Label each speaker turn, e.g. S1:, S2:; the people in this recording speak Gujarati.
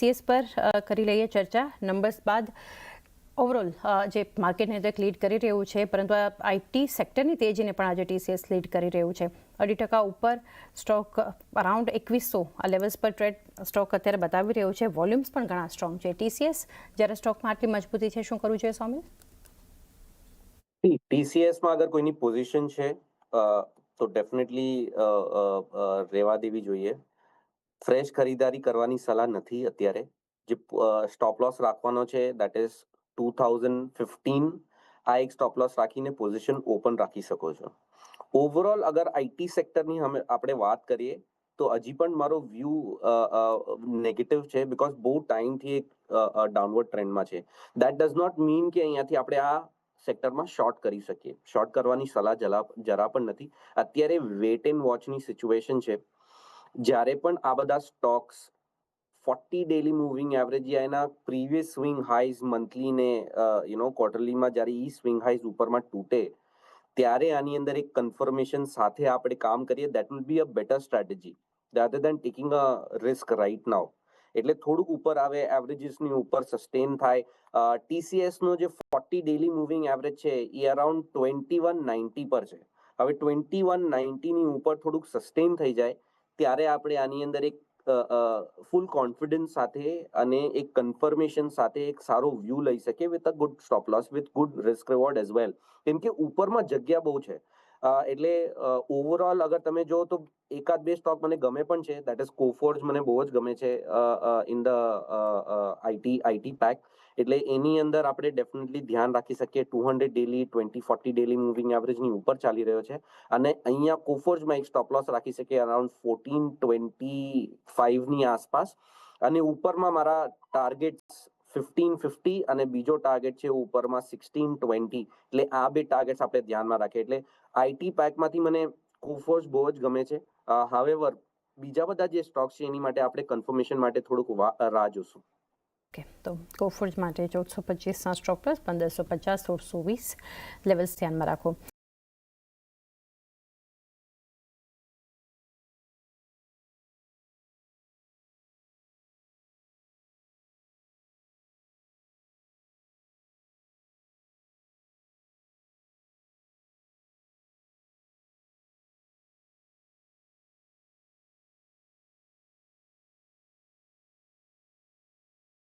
S1: ટીસીએસ પર કરી લઈએ ચર્ચા. નંબર્સ બાદ ઓવરઓલ જે માર્કેટને દરેક લીડ કરી રહ્યું છે, પરંતુ આ આઈટી સેક્ટરની તેજીને પણ આજે ટીસીએસ લીડ કરી રહ્યું છે. 2% ઉપર સ્ટોક અરાઉન્ડ 2100 આ લેવલ્સ પર ટ્રેડ સ્ટોક અત્યારે બતાવી રહ્યું છે. વોલ્યુમ્સ પણ ઘણા સ્ટ્રોંગ છે. ટીસીએસ જ્યારે સ્ટોકમાં આટલી મજબૂતી છે, શું કરવું જોઈએ સોમિલ?
S2: ટીસીએસમાં અગર કોઈની પોઝિશન છે તો ડેફિનેટલી રહેવા દેવી જોઈએ. ફ્રેશ ખરીદારી કરવાની સલાહ નથી અત્યારે. જે સ્ટોપ લોસ રાખવાનો છે દેટ ઇઝ 2015. આ એક સ્ટોપ લોસ રાખીને પોઝિશન ઓપન રાખી શકો છો. ઓવરઓલ અગર આઈટી સેક્ટરની આપણે વાત કરીએ તો હજી પણ મારો વ્યૂ નેગેટિવ છે, બીકોઝ બહુ ટાઈમથી એક ડાઉનવર્ડ ટ્રેન્ડમાં છે. દેટ ડઝ નોટ મીન કે અહીંયાથી આપણે આ સેક્ટરમાં શોર્ટ કરી શકીએ. શોર્ટ કરવાની સલાહ જરા પણ નથી. અત્યારે વેટ એન્ડ વોચની સિચ્યુએશન છે. જ્યારે પણ આ બધા સ્ટોક્સ 40 ડેલી મૂવિંગ એવરેજ એના પ્રીવિયસ સ્વિંગ હાઈઝ મંથલી ને ક્વાર્ટરલીમાં જ્યારે ઈ સ્વિંગ હાઈઝ ઉપરમાં તૂટે ત્યારે આની અંદર એક કન્ફર્મેશન સાથે આપણે કામ કરીએ, that will be a better strategy rather than taking a risk right now. એટલે થોડુંક ઉપર આવે, એવરેજીસની ઉપર સસ્ટેન થાય. ટીસીએસનો જે 40 ડેલી મૂવિંગ એવરેજ છે એ અરાઉન્ડ 2190 પર છે. હવે 2190 ની ઉપર થોડુંક સસ્ટેન થઈ જાય ત્યારે આપણે આની અંદર એક ફૂલ કોન્ફિડન્સ સાથે અને એક કન્ફર્મેશન સાથે એક સારો વ્યૂ લઈ શકીએ with a good stop loss, with good risk reward as well. કેમ કે ઉપરમાં જગ્યા બહુ છે. એટલે ઓવરઓલ અગર તમે જો તો એકાદ બે સ્ટોક મને ગમે પણ છે. દેટ ઇઝ કોફોર્જ મને બહુ જ ગમે છે ઇન ધ આઈટી પેક. એટલે એની અંદર આપણે ડેફિનેટલી ધ્યાન રાખી શકીએ. 200 ડેલી 2040 ડેલી મૂવિંગ એવરેજની ઉપર ચાલી રહ્યો છે અને અહીંયા કોફોર્જમાં એક સ્ટોપ લોસ રાખી શકીએ અરાઉન્ડ 1425 ની આસપાસ. અને ઉપરમાં મારા ટાર્ગેટ્સ 1550 અને બીજો ટાર્ગેટ છે ઉપરમાં 1620. એટલે આ બે ટાર્ગેટ્સ આપણે ધ્યાનમાં રાખીએ. એટલે આઈટી પેકમાંથી મને કોફોર્જ બહુ જ ગમે છે. હાવેવર બીજા બધા જે સ્ટોક્સ છે એની માટે આપણે કન્ફર્મેશન માટે થોડુંક રાહ જોશું.
S1: ઓકે, તો કોફોર્જ માટે 1425ના સ્ટોક પ્લસ 1550 1620 લેવલ્સ ધ્યાનમાં રાખો.